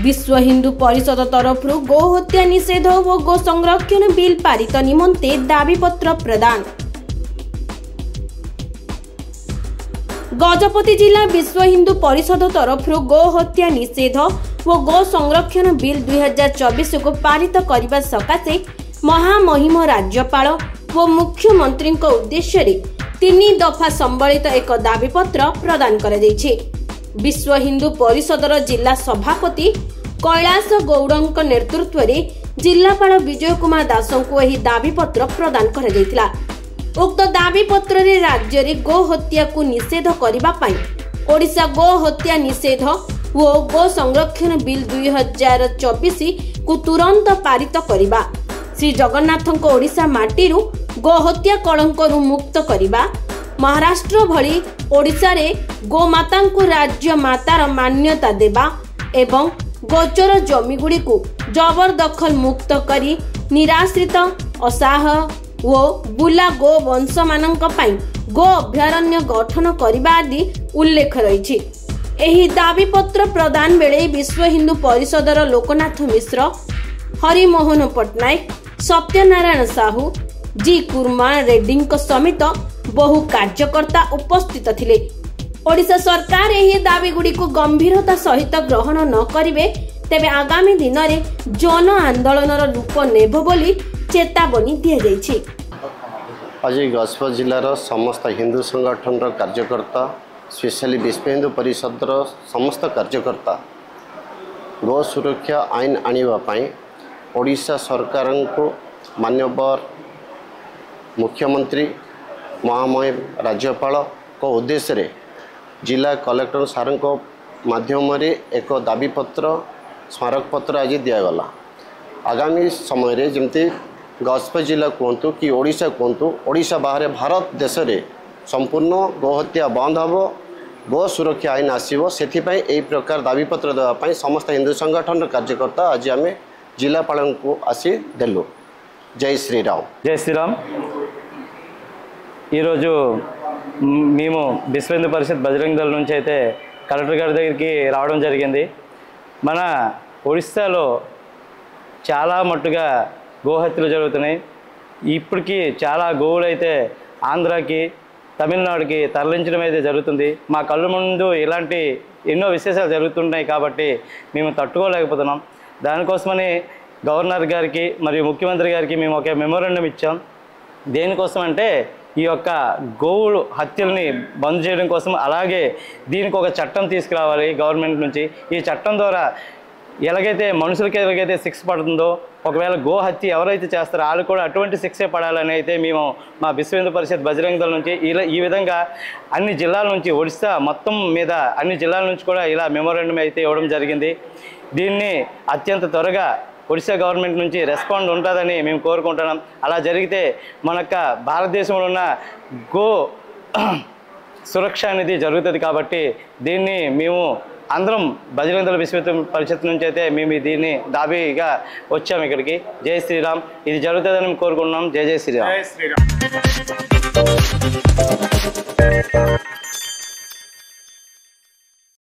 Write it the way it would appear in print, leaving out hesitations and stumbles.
विश्व हिंदू परिषद तरफ गो हत्या निषेध और गो संरक्षण बिल पारित निमंते दाबीपत्र प्रदान। गजपति जिला विश्व हिंदू परिषद तरफ गो हत्या निषेध और गो संरक्षण बिल 2024 को पारित करने सकाशे महामहिम राज्यपाल और मुख्यमंत्री उद्देश्य 3 दफा संबलित एक दाबीपत्र प्रदान कर विश्व हिंदू परिषदर जिला सभापति कैलाश गौड़ नेतृत्व में जिलापाल विजय कुमार दास को यह दाबीपत्र प्रदान कर उक्त दाबीपत्र रे राज्य रे गो हत्या को निषेध करने ओडिशा गो हत्या निषेध वो गो संरक्षण बिल 2024 को तुरंत पारित करने श्री जगन्नाथ ओडिशा माटीरू गो हत्या कलंक मुक्त करने महाराष्ट्र भली ओडिशा रे गोमाता को राज्य मातार मान्यता देवा एवं गोचर जमी गुड़ी को जबरदखल मुक्त करी निराश्रित असहाय वो बुला गो वंश मानक पई गो अभयारण्य गठन करबा आदि उल्लेख रही। एही दाबीपत्र प्रदान बेले विश्व हिंदू परिषदर लोकनाथ मिश्र, हरिमोहन पट्टनायक, सत्यनारायण साहू, जी कुर्मा रेड्डी समेत बहु कार्यकर्ता उपस्थित थिले। ओडिशा सरकार एही दाबी गुडी को गंभीरता सहित ग्रहण न करिवे तेबे आगामी दिन में जन आंदोलनर रूप नेब बोली चेतावनी दिया जायछि। आज गजपत जिलार समस्त हिंदू संगठन कार्यकर्ता स्पेशली विश्व हिंदू परिषद समस्त कार्यकर्ता गो सुरक्षा आईन आने ओडिशा सरकार को मान्यवर मुख्यमंत्री महामहिम राज्यपाल को उद्देश्य जिला कलेक्टर सार माध्यम एक दाबीपत्र स्मारक पत्र आज दिगला। आगामी समय जमती गजपत जिला कहतु कि ओडिशा कहतु ओडिशा बाहर भारत देश में संपूर्ण गोहत्या बंद हम गो सुरक्षा आईन आसो से यही प्रकार दाबीपत्र देवाई समस्त हिंदू संगठन कार्यकर्ता आज आम जिलापाल को आसी देलु। जय श्रीराम। जय श्रीराम। మేము విశ్వ హిందూ పరిషత్ బజరంగ దళ నుంచి అయితే కలెక్టర్ గారి దగ్గరికి రావడం జరిగింది। మన ఒడిశాలో చాలా మట్టుగా గోహత్యలు జరుగుతున్నాయి। ఇప్పటికి చాలా గోవులు అయితే ఆంధ్రాకి తమిళనాడుకి తరలించడం అయితే జరుగుతుంది। మా కళ్ళ ముందు ఇలాంటి ఎన్నో విశేషాలు జరుగుతున్నాయి కాబట్టి మేము తట్టుకోలేకపోతున్నాం। దానికోసమని గవర్నర్ గారికి మరియు ముఖ్యమంత్రి గారికి మేము ఒక మెమోరాండం ఇచ్చాం। దేనికోసం అంటే ఈ యొక్క గోవులు హత్యల్ని బంద్ చేయడం కోసం, అలాగే దీనికి ఒక చట్టం తీసుకురావాలి గవర్నమెంట్ నుంచి। ఈ చట్టం ద్వారా ఎలాగైతే మనుషులకి ఎలాగైతే శిక్ష పడుతుందో ఒకవేళ గో హత్య ఎవరైతే చేస్తారో వాళ్ళు కూడా అటువంటి శిక్ష పడాలని అయితే మేము మా విశ్వ హిందూ పరిషత్ బజరంగ దళ నుంచి ఈ విధంగా అన్ని జిల్లాల నుంచి ఒడిశా మొత్తం మీద అన్ని జిల్లాల నుంచి కూడా ఇలా మెమోరాండం అయితే ఇవ్వడం జరిగింది। దీన్ని అత్యంత త్వరగా ఒడిశా గవర్నమెంట్ నుంచి రెస్పాండ్ ఉంటుందని మేము కోరుకుంటున్నాం। అలా జరిగితే మనక భారతదేశంలో ఉన్న గో సురక్ష అనేది జరుగుతుంది కాబట్టి దీన్ని మేము అందరం బజరంగ దళ విశ్వ పరిషత్ నుంచి అయితే మేము దీన్ని దాబీగా వచ్చాము ఇక్కడికి। జై శ్రీరామ్। ఇది జరుగుతుందని కోరుకుంటున్నాం। జై జై శ్రీరామ్।